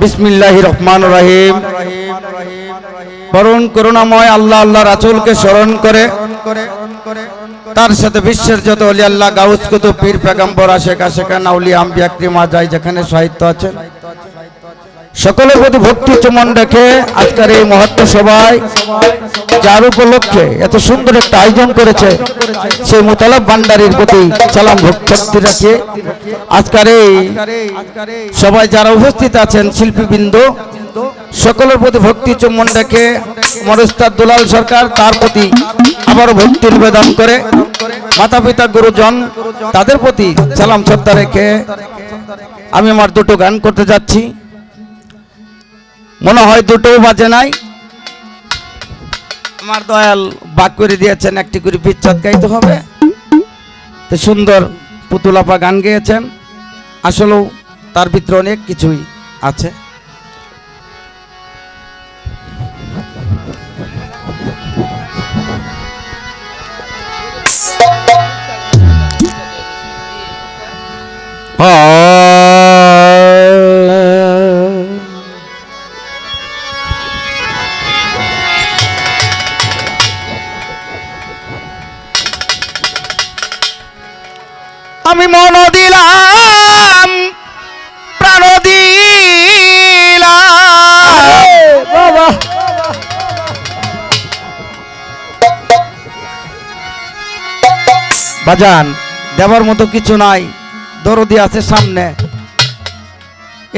বিসমিল্লাহির রহমানির রহিম। পরম করুণাময় আল্লাহ আল্লাহ রাসূলকে স্মরণ করে তার সাথে বিশ্বের যত ওলি আল্লাহ গাউস কুতুব পীর পয়গম্বর আশিক আশিকান আউলিয়া আম্বিয়া কিরাম যায় যেখানে সাহিত্য আছেন সকলের প্রতি ভক্তি চুমন রেখে আজকের এই মহত্ব সভায় যার উপলক্ষে এত সুন্দর একটা আয়োজন করেছে সেই মুতালাব ভান্ডারীর প্রতি সালাম ভক্তি রাখে আজকের এই সবাই যারা উপস্থিত আছেন শিল্পীবৃন্দ সকলের প্রতি ভক্তি চুম্বন রেখে মরস্তাদ দুলাল সরকার তার প্রতি আবারও ভক্তি নিবেদন করে মাতা পিতা গুরুজন তাদের প্রতি সালাম শ্রদ্ধা রেখে আমি আমার দুটো গান করতে যাচ্ছি। মনে হয় দুটো বাজে নাই, আমার দয়াল বাক করে দিয়েছেন একটি করে বিচ্ছেদ গাইতে হবে। তো সুন্দর পুতুলাপা গান গেয়েছেন, আসলেও তার ভিতরে অনেক কিছুই আছে। আমি মন দিলাম প্রাণ দিলাম বাজান দেবার মতো কিছু নাই, দরদি আছে সামনে।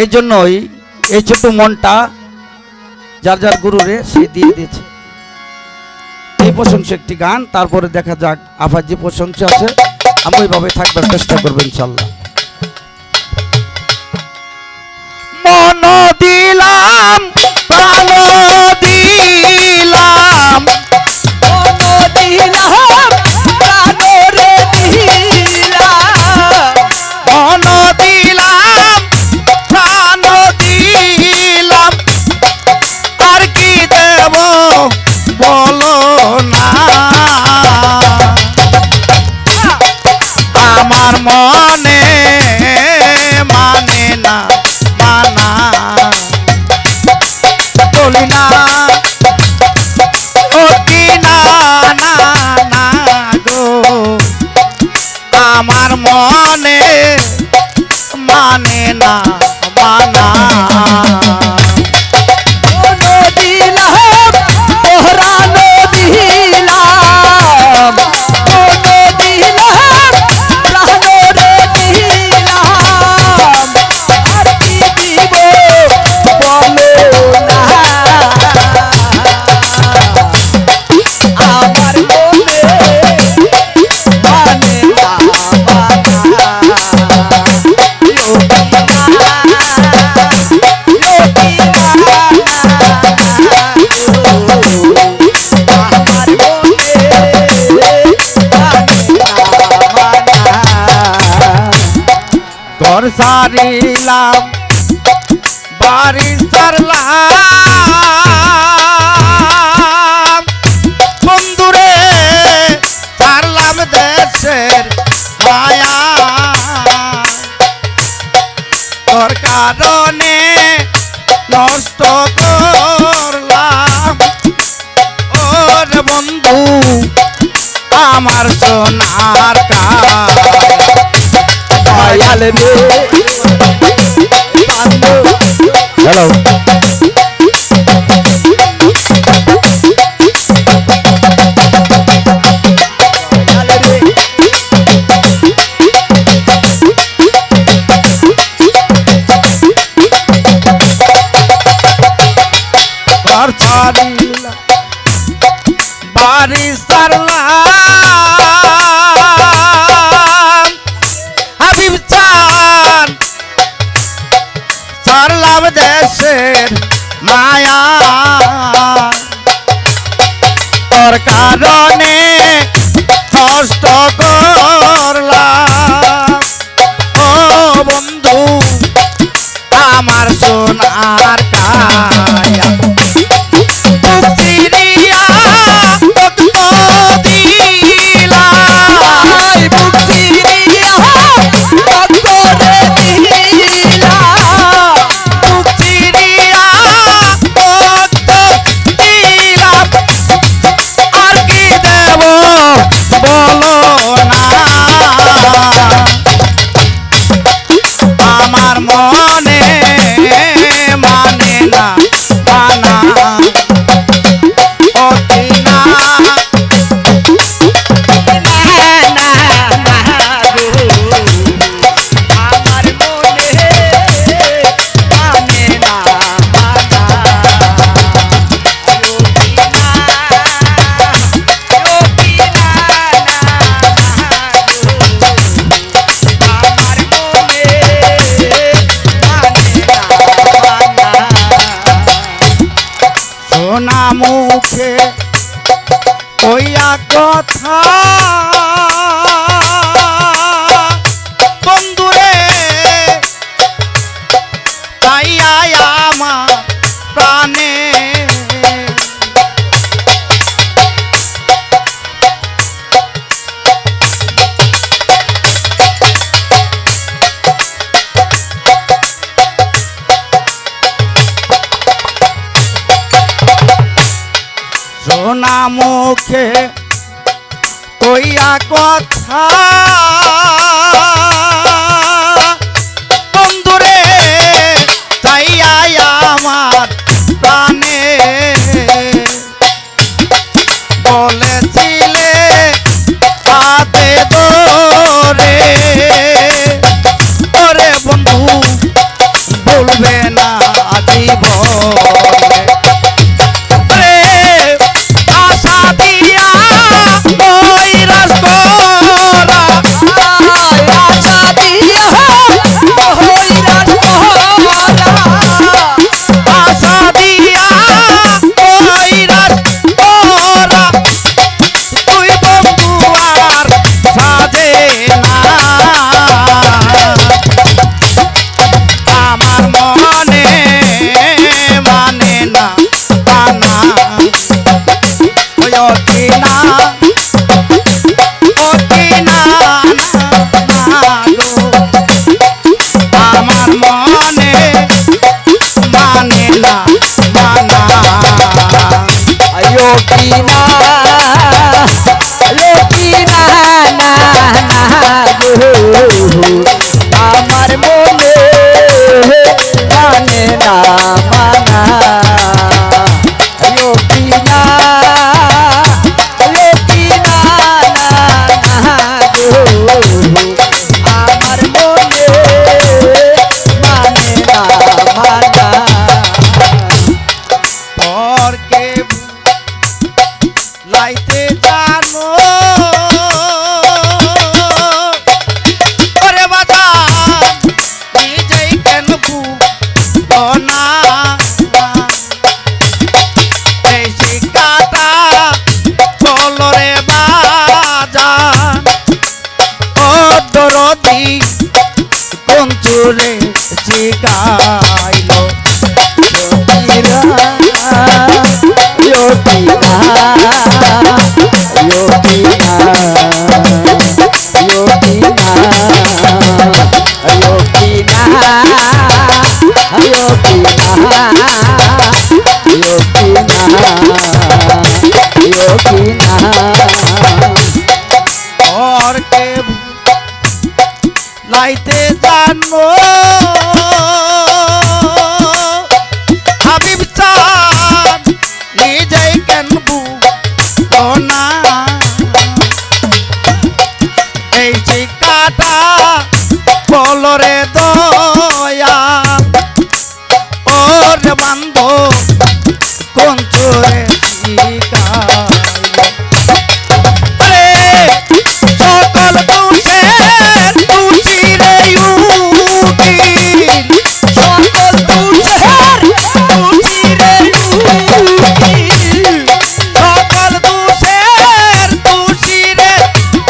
এই জন্যই এই ছোট মনটা যার যার গুরুরে সে দিয়ে দিয়েছে। এই প্রশংসা একটি গান, তারপরে দেখা যাক আফার যে প্রশংসা আছে আমি ওইভাবে থাকবার চেষ্টা করবো ইনশাল্লাহ। মন দিলাম প্রাণ দিলাম মন দিলাম প্রাণ রে দিলাম মন দিলাম প্রাণ দিলাম আর কি দেব বলো না আমার মনে মানে না মানা বলি না অতি না না না গো আমার মনে মানে না মানা দিলাম তোহরা দিলাম ঘর সারিলাম বাড়ি সারলাম বন্ধুরে সারলাম দেশের মায়া তোর কারণে নষ্ট করলাম ওর বন্ধু আমার সোনার কায়াল রে হ্যালো বাড়ি সারলাম হাবিব চান সারলাম দেশের মায়া তোর কারণে কষ্ট করলাম ও বন্ধু আমার সোনার কায়া দিলা মুখে কইয়া কথা বন্ধুরে চাইয়া আমার প্রাণে বলেছিলে হাতে ধরে ওরে বন্ধু বলবে না জীবনে আশা দিয়া ওই রাজগোরা আশা দিয়া ওই রাজগোরা আশা দিয়া ওই রাজগোরা তুই বন্ধু আর সাজে না আমার মনে মানে না পানা ওই না আমার মনে মানে না মানা আয়ো কি না না গো আমার মনে মানে না মানা আয়ো কি না গো আমার মনে মানে না মানা পরকে লাইতে জানো ওরে বাজান নিজেই কেন বুঝো না এই শিকাটা চলো রে বাজান ও দরদি কোন চুরে শিকাইলো পরকে লাইতে জানো হাবিব চাঁদ নিজেই কেন বুঝো না এই শিকাটা বলরে দয়া ওরে বান্ধব কোন চোরে সকল দোষের তুচিরে উকিল সকল দোষের তুচিরে উকিল সকল দোষের তুচিরে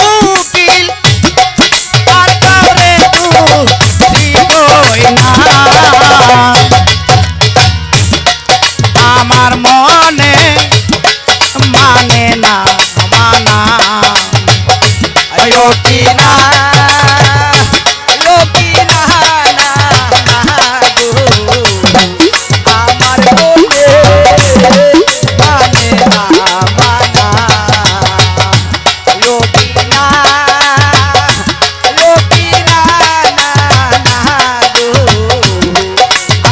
উকিল আর কাউরে তুই কই না আমার মনে মানে না মানা আয়ো কি না লোকিনা গো আমার মনে মানে না মানা লোকিনা গো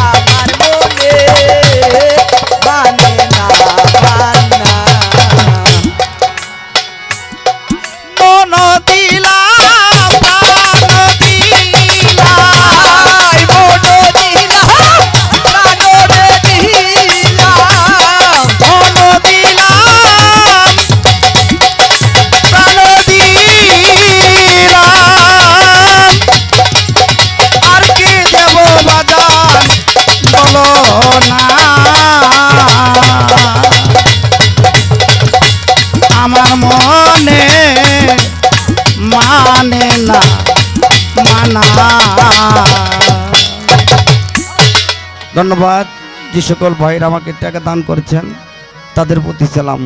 আমার মনে মানে না মানা মন দিলাম প্রাণ দিলাম মন দিলাম প্রাণ দিলাম মন দিলাম প্রাণ দিলাম আর কি দেব বাজান বলো না আমার মনে মানে না মানা ধন্যবাদ যে সকল ভাইরা আমাকে টাকা দান করেছেন তাদের প্রতি সালাম।